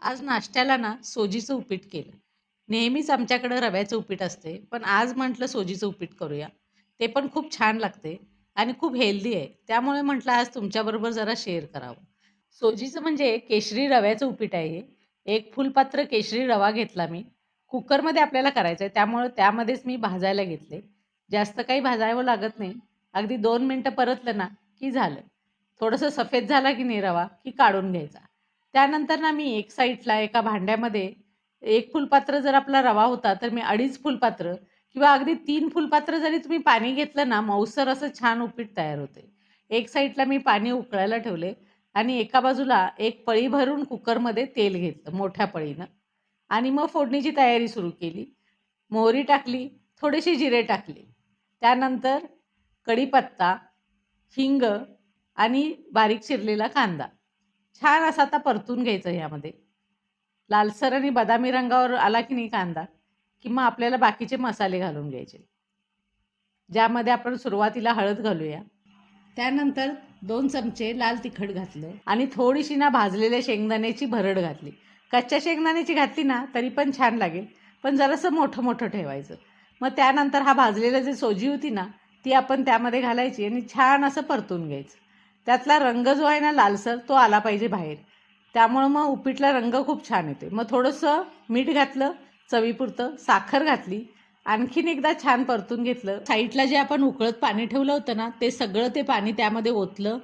आज नाश्त्याला ना सोजीचं उपीट केलं. नेहमीच आमच्याकडं रव्याचं उपीट असते, पण आज म्हटलं सोजीचं उपीट करूया. ते पण खूप छान लागते आणि खूप हेल्दी आहे. त्यामुळे म्हटलं आज तुमच्याबरोबर जरा शेअर करावं. सोजीचं म्हणजे केशरी रव्याचं उपीट आहे हे. एक फुलपात्र केशरी रवा घेतला मी. कुकरमध्ये आपल्याला करायचं आहे, त्यामुळे त्यामध्येच मी भाजायला घेतले. जास्त काही भाजावं लागत नाही. अगदी 2 मिनिटं परतलं ना, की झालं. थोडंसं सफेद झाला की नाही रवा, की काढून घ्यायचा. त्यानंतर ना मी एक साईडला एका भांड्यामध्ये 1 फुलपात्र जर आपला रवा होता, तर मी 2.5 फुलपात्र किंवा अगदी 3 फुलपात्र जरी तुम्ही पाणी घेतलं ना, मऊसर असं छान उपीट तयार होते. एक साईडला मी पाणी उकळायला ठेवले आणि एका बाजूला एक पळी भरून कुकरमध्ये तेल घेतलं मोठ्या पळीनं आणि मग फोडणीची तयारी सुरू केली. मोहरी टाकली, थोडेसे जिरे टाकले. त्यानंतर कढीपत्ता, हिंग आणि बारीक चिरलेला कांदा. छान असा आता परतून घ्यायचं ह्यामध्ये. लालसर आणि बदामी रंगावर आला की नाही कांदा, की मग आपल्याला बाकीचे मसाले घालून घ्यायचे. ज्यामध्ये आपण सुरुवातीला हळद घालूया. त्यानंतर 2 चमचे लाल तिखट घातलं आणि थोडीशी ना भाजलेल्या शेंगदाण्याची भरड घातली. कच्च्या शेंगदाण्याची घातली ना तरी पण छान लागेल, पण जरासं मोठं-मोठं ठेवायचं. मग त्यानंतर हा भाजलेली जी सोजी होती ना, ती आपण त्यामध्ये घालायची आणि छान असं परतून घ्यायचं. त्यातला रंग जो आहे ना लालसर तो आला पाहिजे बाहेर. त्यामुळं मग उपीटला रंग खूप छान येते. मग थोडंसं मीठ घातलं चवीपुरतं, साखर घातली. आणखीन एकदा छान परतून घेतलं. साईडला जे आपण उकळत पाणी ठेवलं होतं ना, ते सगळं ते पाणी त्यामध्ये ओतलं.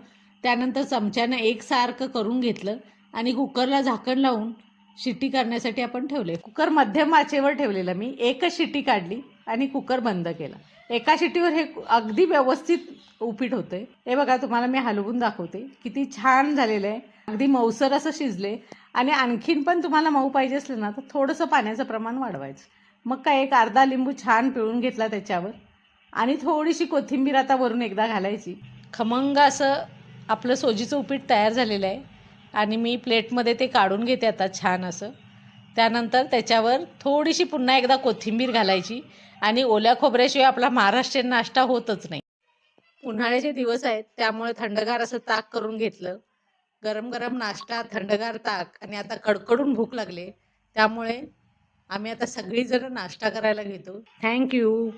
त्यानंतर चमच्यानं एकसारखं करून घेतलं आणि कुकरला झाकण लावून शिट्टी करण्यासाठी आपण ठेवले. कुकर मध्यम आचेवर ठेवलेलं मी. एकच शिट्टी काढली आणि कुकर बंद केला. एका शिट्टीवर हे अगदी व्यवस्थित उपीट होतंय. हे बघा तुम्हाला मी हलवून दाखवते. किती छान झालेलं आहे. अगदी मऊसर असं शिजले आणि आणखीन पण तुम्हाला मऊ पाहिजे असलं ना, तर थोडंसं पाण्याचं प्रमाण वाढवायचं. मग काय एक अर्धा लिंबू छान पिळून घेतला त्याच्यावर आणि थोडीशी कोथिंबीर आता वरून एकदा घालायची. खमंग असं आपलं सोजीचं उपीट तयार झालेलं आहे आणि मी प्लेटमध्ये ते काढून घेते आता छान असं. त्यानंतर त्याच्यावर थोडीशी पुन्हा एकदा कोथिंबीर घालायची आणि ओल्या खोबऱ्याशिवाय आपला महाराष्ट्रीयन नाश्ता होतच नाही. उन्हाळ्याचे दिवस आहेत त्यामुळे थंडगार असं ताक करून घेतलं. गरम गरम नाश्ता, थंडगार ताक आणि आता कडकडून भूक लागले. त्यामुळे आम्ही आता सगळीजण नाश्ता करायला घेतो. Thank you.